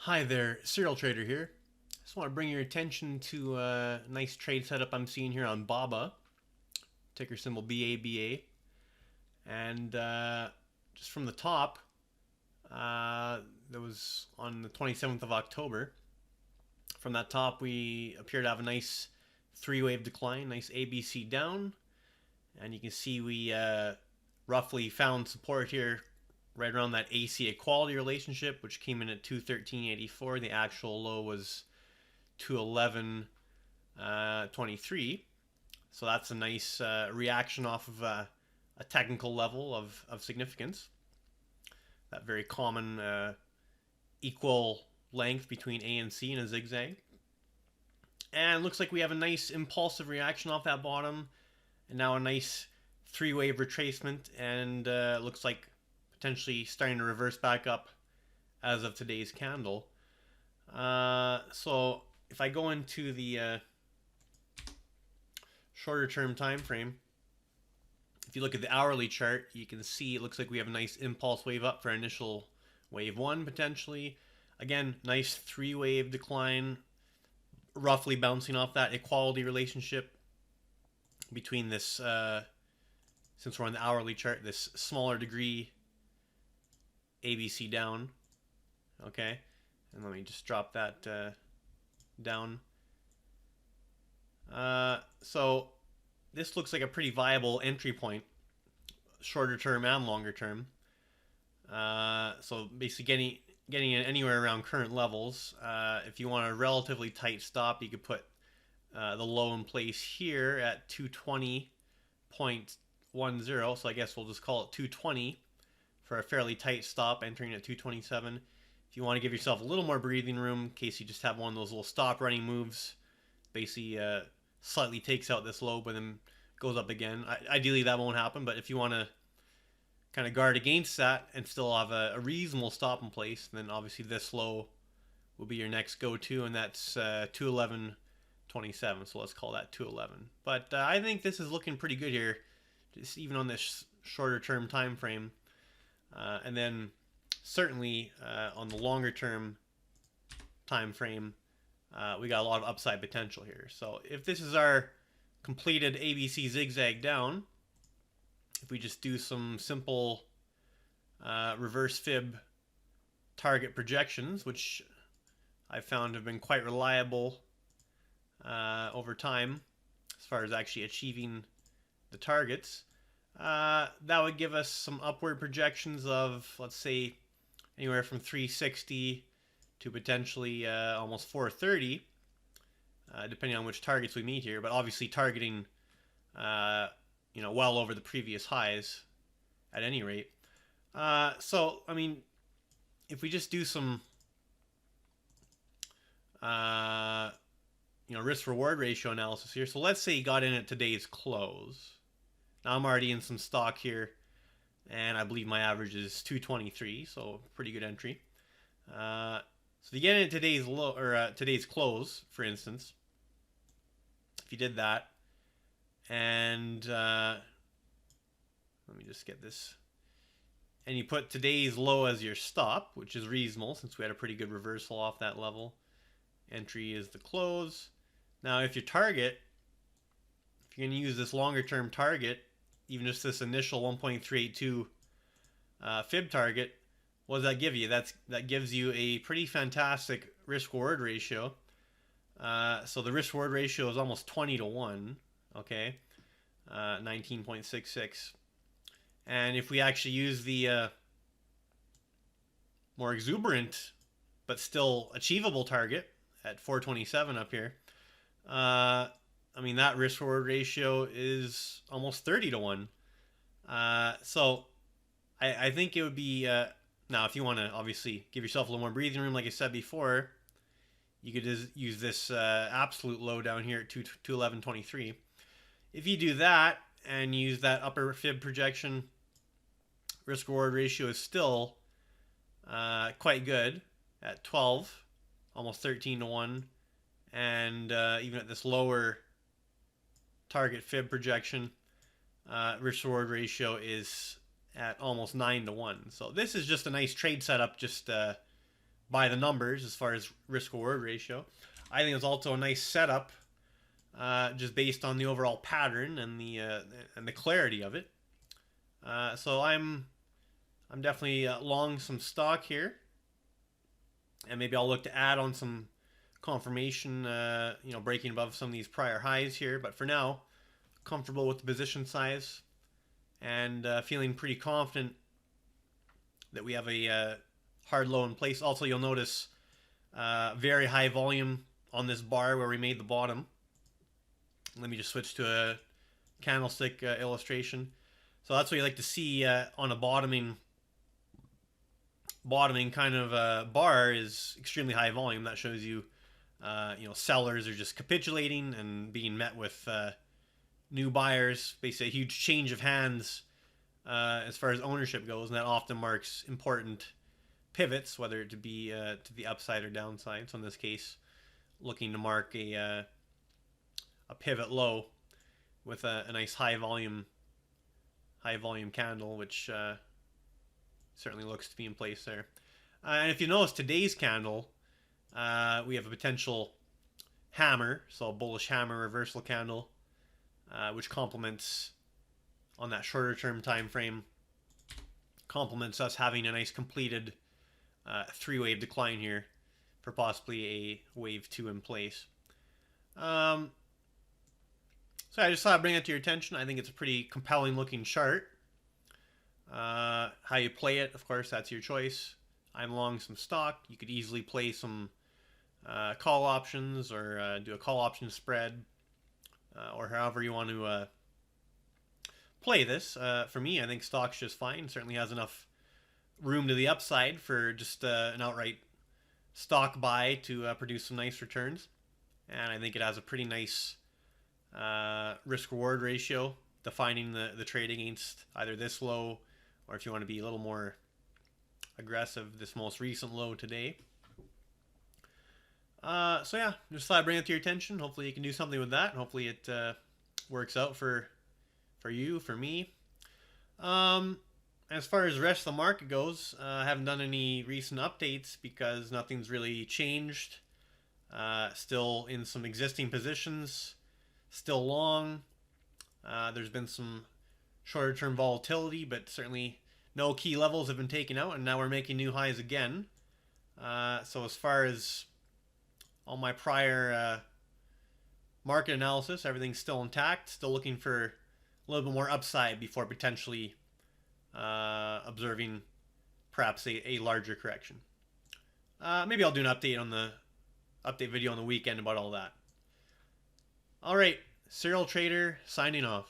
Hi there, Serial Trader here. Just want to bring your attention to a nice trade setup I'm seeing here on BABA, ticker symbol BABA. And just from the top, that was on the 27th of October. From that top, we appear to have a nice three-wave decline, nice ABC down. And you can see we roughly found support here right around that AC equality relationship, which came in at 213.84. The actual low was 211.23. So that's a nice reaction off of a technical level of significance. That very common equal length between A and C in a zigzag. And it looks like we have a nice impulsive reaction off that bottom. And now a nice three-wave retracement. And looks like potentially starting to reverse back up as of today's candle. So if I go into the shorter term time frame, if you look at the hourly chart, you can see it looks like we have a nice impulse wave up for initial wave one potentially. Again, nice three-wave decline, roughly bouncing off that equality relationship between this, since we're on the hourly chart, this smaller degree ABC down. Okay, and let me just drop that down. So this looks like a pretty viable entry point, shorter term and longer term. So basically getting it anywhere around current levels. If you want a relatively tight stop, you could put the low in place here at 220.10. So I guess we'll just call it 220 for a fairly tight stop, entering at 227. If you want to give yourself a little more breathing room in case you just have one of those little stop running moves, basically slightly takes out this low but then goes up again. Ideally that won't happen, but if you want to kind of guard against that and still have a reasonable stop in place, then obviously this low will be your next go-to, and that's 211.27. So let's call that 211. But I think this is looking pretty good here, just even on this shorter term time frame. And then certainly on the longer term time frame, we got a lot of upside potential here. So if this is our completed ABC zigzag down, if we just do some simple reverse fib target projections, which I've found have been quite reliable over time as far as actually achieving the targets, that would give us some upward projections of, let's say, anywhere from 360 to potentially almost 430, depending on which targets we meet here. But obviously targeting, well over the previous highs at any rate. So, I mean, if we just do some, risk-reward ratio analysis here. So let's say you got in at today's close. Now I'm already in some stock here, and I believe my average is 223, so pretty good entry. So if you get in at today's low or today's close, for instance, if you did that, and let me just get this, and you put today's low as your stop, which is reasonable since we had a pretty good reversal off that level. Entry is the close. Now, if your target, if you're going to use this longer term target, even just this initial 1.382 fib target, what does that give you? That gives you a pretty fantastic risk-reward ratio. So the risk-reward ratio is almost 20 to 1, okay? 19.66. And if we actually use the more exuberant but still achievable target at 427 up here, that risk-reward ratio is almost 30 to 1. So I think it would be, now if you want to obviously give yourself a little more breathing room, like I said before, you could just use this absolute low down here at 211.23. If you do that and use that upper fib projection, risk-reward ratio is still quite good at 12, almost 13 to 1. And even at this lower target fib projection, risk-reward ratio is at almost 9 to 1. So this is just a nice trade setup, just by the numbers as far as risk reward ratio. I think it's also a nice setup, just based on the overall pattern and the clarity of it. So I'm definitely long some stock here, and maybe I'll look to add on some confirmation, breaking above some of these prior highs here. But for now, comfortable with the position size, and feeling pretty confident that we have a hard low in place. Also, you'll notice very high volume on this bar where we made the bottom. Let me just switch to a candlestick illustration. So that's what you like to see on a bottoming kind of bar, is extremely high volume. That shows you, sellers are just capitulating and being met with new buyers. Basically, a huge change of hands as far as ownership goes, and that often marks important pivots, whether it to be to the upside or downside. So in this case, looking to mark a pivot low with a nice high volume candle, which certainly looks to be in place there. And if you notice today's candle, we have a potential hammer, so a bullish hammer reversal candle, which complements, on that shorter term time frame, complements us having a nice completed three-wave decline here for possibly a wave 2 in place. So I just thought I'd bring it to your attention. I think it's a pretty compelling looking chart. How you play it, of course, that's your choice. I'm long some stock. You could easily play some call options, or do a call option spread, or however you want to play this. For me, I think stock's just fine. Certainly has enough room to the upside for just an outright stock buy to produce some nice returns. And I think it has a pretty nice risk reward ratio, defining the trade against either this low, or if you want to be a little more aggressive, this most recent low today. So yeah, just thought I'd bring it to your attention. Hopefully you can do something with that. Hopefully it works out for you, for me. As far as the rest of the market goes, I haven't done any recent updates because nothing's really changed. Still in some existing positions, still long. There's been some shorter term volatility, but certainly no key levels have been taken out, and now we're making new highs again. So as far as all my prior market analysis, everything's still intact. Still looking for a little bit more upside before potentially observing perhaps a larger correction. Maybe I'll do an update video on the weekend about all that. All right, Serial Trader signing off.